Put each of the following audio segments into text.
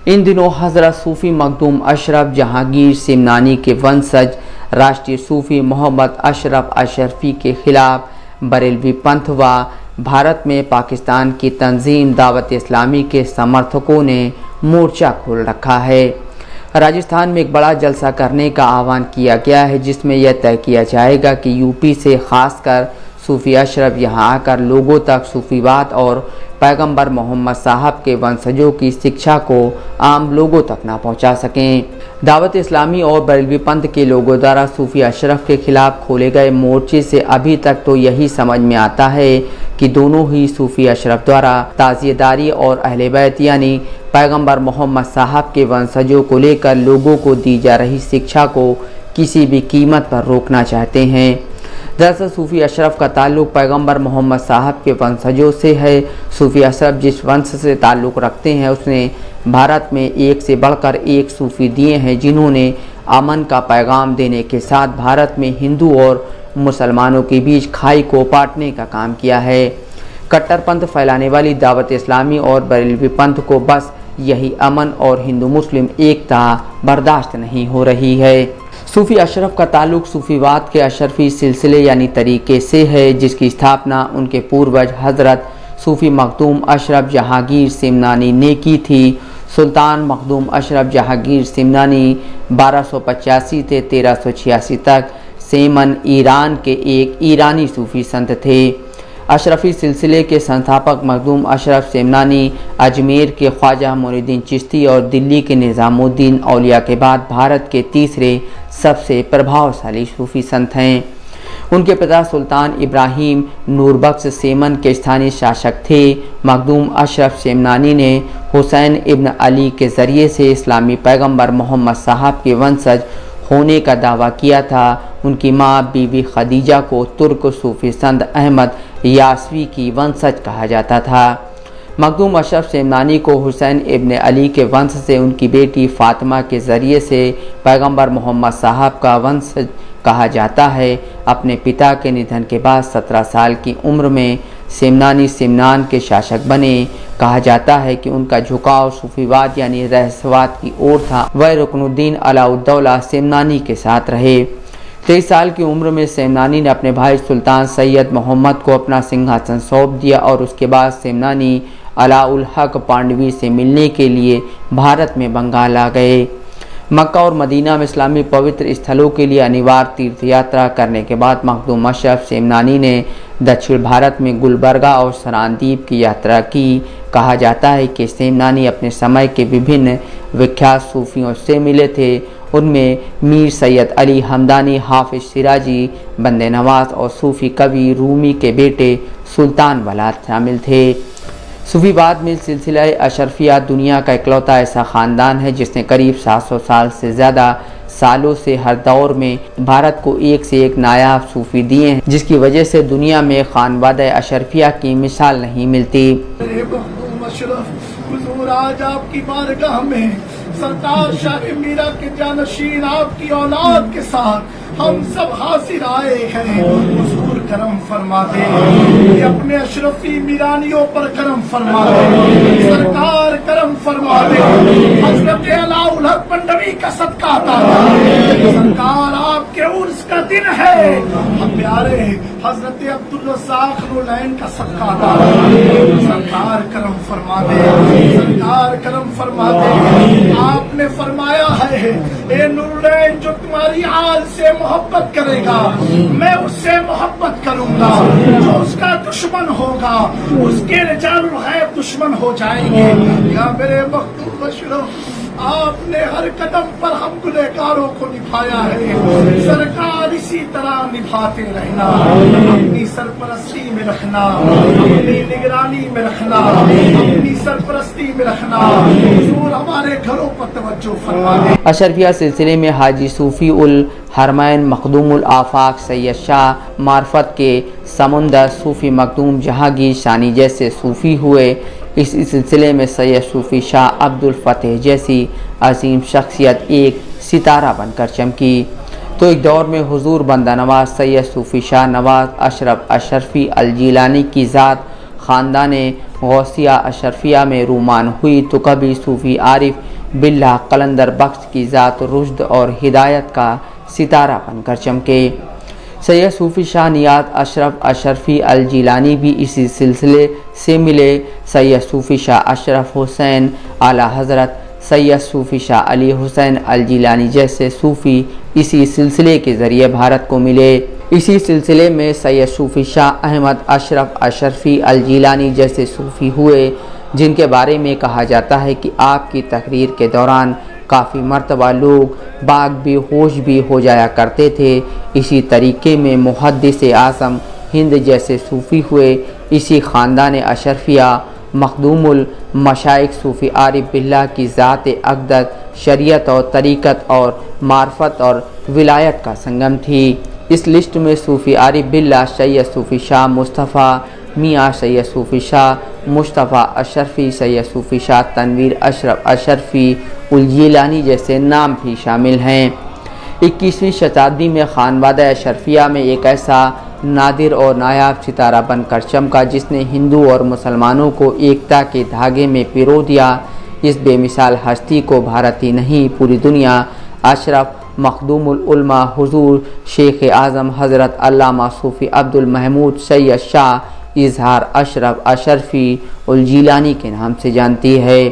ان دنوں حضرت صوفی مخدوم اشرف جہانگیر سمنانی کے ونسج راشٹریہ صوفی محمد اشرف اشرفی کے خلاف بریلوی پنتھ و بھارت میں پاکستان کی تنظیم دعوت اسلامی کے سمرتھکوں نے مورچہ کھول رکھا ہے۔ راجستھان میں ایک بڑا جلسہ کرنے کا اعلان کیا گیا ہے، جس میں یہ طے کیا جائے گا کہ یو پی سے خاص کر صوفی اشرف یہاں آ کر لوگوں تک صوفیوات اور پیغمبر محمد صاحب کے ونسجوں کی شکشا کو عام لوگوں تک نہ پہنچا سکیں۔ دعوت اسلامی اور بریلوی پنتھ کے لوگوں دوارا صوفی اشرف کے خلاف کھولے گئے مورچے سے ابھی تک تو یہی سمجھ میں آتا ہے کہ دونوں ہی صوفی اشرف دوارا تعزیہ داری اور اہل بیت یعنی پیغمبر محمد صاحب کے ونسجوں کو لے کر لوگوں کو دی جا رہی شکشا کو کسی بھی قیمت پر روکنا چاہتے ہیں۔ دراصل صوفی اشرف کا تعلق پیغمبر محمد صاحب کے ونسجوں سے ہے۔ صوفی اشرف جس ونس سے تعلق رکھتے ہیں اس نے بھارت میں ایک سے بڑھ کر ایک صوفی دیے ہیں، جنہوں نے امن کا پیغام دینے کے ساتھ بھارت میں ہندو اور مسلمانوں کے بیچ کھائی کو پاٹنے کا کام کیا ہے۔ کٹر پنتھ پھیلانے والی دعوت اسلامی اور بریلوی پنتھ کو بس یہی امن اور ہندو مسلم ایکتا برداشت نہیں ہو رہی ہے۔ صوفی اشرف کا تعلق صوفیوات کے اشرفی سلسلے یعنی طریقے سے ہے، جس کی استھاپنا ان کے پوروج حضرت صوفی مخدوم اشرف جہانگیر سمنانی نے کی تھی۔ سلطان مخدوم اشرف جہانگیر سمنانی 1285 سے 1386 تک سیمن ایران کے ایک ایرانی صوفی سنت تھے۔ اشرفی سلسلے کے سنستھاپک مخدوم اشرف سمنانی اجمیر کے خواجہ معین الدین چشتی اور دلی کے نظام الدین اولیاء کے بعد بھارت کے تیسرے سب سے پربھاوشالی صوفی سنت ہیں۔ ان کے پتا سلطان ابراہیم نوربخش سیمن کے استھانی شاشک تھے۔ مخدوم اشرف سمنانی نے حسین ابن علی کے ذریعے سے اسلامی پیغمبر محمد صاحب کے ونسج ہونے کا دعویٰ کیا تھا۔ ان کی ماں بی بی خدیجہ کو ترک صوفی سنت احمد یاسوی کی ونسج کہا جاتا تھا۔ مخدوم اشرف سمنانی کو حسین ابن علی کے ونش سے ان کی بیٹی فاطمہ کے ذریعے سے پیغمبر محمد صاحب کا ونش کہا جاتا ہے۔ اپنے پتا کے ندھن کے بعد 17 سال کی عمر میں سمنانی سمنان کے شاشک بنے۔ کہا جاتا ہے کہ ان کا جھکاؤ صوفیواد یعنی رہسوات کی اور تھا۔ وہ رکن الدین علاء الدولہ سمنانی کے ساتھ رہے۔ 23 سال کی عمر میں سمنانی نے اپنے بھائی سلطان سید محمد کو اپنا سنگھاسن سونپ دیا اور اس کے بعد سمنانی علاء الحق پانڈوی سے ملنے کے لیے بھارت میں بنگال آ گئے۔ مکہ اور مدینہ میں اسلامی پوتر استھلوں کے لیے انوار تیرتھ یاترا کرنے کے بعد مخدوم اشرف سمنانی نے دکشن بھارت میں گلبرگہ اور سراندیپ کی یاترا کی۔ کہا جاتا ہے کہ سمنانی اپنے سمے کے وبھن وکھیات صوفیوں سے ملے تھے۔ ان میں میر سید علی ہمدانی، حافظ شیرازی، بندے نواز اور صوفی کبھی رومی کے بیٹے سلطان ولاد شامل تھے۔ صوفیواد میں سلسلہ اشرفیہ دنیا کا اکلوتا ایسا خاندان ہے جس نے قریب 700 سال سے زیادہ سالوں سے ہر دور میں بھارت کو ایک سے ایک نایاب صوفی دیے ہیں، جس کی وجہ سے دنیا میں خانوادہ اشرفیہ کی مثال نہیں ملتی۔ حضور آج آپ کی بارگاہ میں سرکار شاہ میرا کے جانشین آپ کی اولاد کے ساتھ ہم سب حاضر آئے ہیں۔ حضور کرم فرما دے، یہ اپنے اشرفی میرانیوں پر کرم فرما دے، سرکار کرم فرما دے۔ حضرت علاء الحق پنڈوی کا صدقہ عطا فرما، سرکار آپ کے عرس کا دن ہے، ہم پیارے حضرت عبدالرزاق نورالعین کا صدقہ عطا فرما، سرکار کرم فرما دے، سرکار کرم فرما دے۔ آپ نے فرمایا ہے اے نورالعین جو تمہاری آل سے محبت کرے گا میں اس سے محبت کروں گا، جو اس کا دشمن ہوگا اس کے رجال الغیب دشمن ہو جائیں گے۔ یا میرے مخدوم اشرف آپ نے ہر قدم پر ہم گنہگاروں کو نبھایا ہے، سرکار اسی طرح نبھاتے رہنا، اپنی سرپرستی میں رکھنا، اپنی نگرانی میں رکھنا، اپنی سرپرستی میں رکھنا۔ حضور ہمارے گھروں پر توجہ فرما دے۔ اشرفیہ سلسلے میں حاجی صوفی الحرمین مخدوم الآفاق سید شاہ معرفت کے سمندر صوفی مخدوم جہانگیر شانی جیسے صوفی ہوئے۔ اسی سلسلے میں سید صوفی شاہ عبد الفتح جیسی عظیم شخصیت ایک ستارہ بن کر چمکی۔ تو ایک دور میں حضور بندہ نواز سید صوفی شاہ نواز اشرف اشرفی الجیلانی کی ذات خاندان غوثیہ اشرفیہ میں رومان ہوئی، تو کبھی صوفی عارف باللہ قلندر بخش کی ذات رشد اور ہدایت کا ستارہ بن کر چمکے۔ سید صوفی شاہ نیاز اشرف اشرفی الجیلانی بھی اسی سلسلے سے ملے۔ سید صوفی شاہ اشرف حسین اعلیٰ حضرت سید صوفی شاہ علی حسین الجیلانی جیسے صوفی اسی سلسلے کے ذریعے بھارت کو ملے۔ اسی سلسلے میں سید صوفی شاہ احمد اشرف اشرفی الجیلانی جیسے صوفی ہوئے، جن کے بارے میں کہا جاتا ہے کہ آپ کی تقریر کے دوران کافی مرتبہ لوگ باغ بے ہوش بھی ہو جایا کرتے تھے۔ اسی طریقے میں محدث اعظم ہند جیسے صوفی ہوئے۔ اسی خاندان اشرفیہ مخدوم المشائخ صوفی عارف باللہ کی ذات اقدس شریعت اور طریقت اور معرفت اور ولایت کا سنگم تھی۔ اس لسٹ میں صوفی عارف باللہ سید صوفی شاہ مصطفیٰ میاں، سید صوفی شاہ مصطفیٰ اشرفی، سید صوفی شاہ تنویر اشرف اشرفی الجیلانی جیسے نام بھی شامل ہیں۔ 21ویں شتابدی میں خانوادہ اشرفیہ میں ایک ایسا نادر اور نایاب ستارہ بن کر چمکا جس نے ہندو اور مسلمانوں کو ایکتا کے دھاگے میں پیرو دیا۔ اس بے مثال ہستی کو بھارت ہی نہیں پوری دنیا اشرف مخدوم العلماء حضور شیخ اعظم حضرت علامہ صوفی عبد المحمود سید شاہ اظہار اشرف اشرفی الجیلانی کے نام سے جانتی ہے۔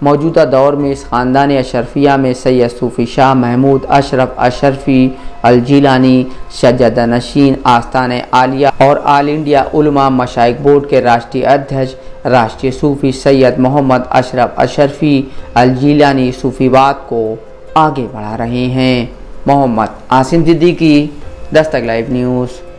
موجودہ دور میں اس خاندان اشرفیہ میں سید صوفی شاہ محمود اشرف اشرفی الجیلانی سجادہ نشین آستان عالیہ اور آل انڈیا علماء مشائخ بورڈ کے راشٹری ادھیش راشٹری صوفی سید محمد اشرف اشرفی الجیلانی صوفی بات کو آگے بڑھا رہے ہیں۔ محمد عاصم صدیقی، دستک لائیو نیوز۔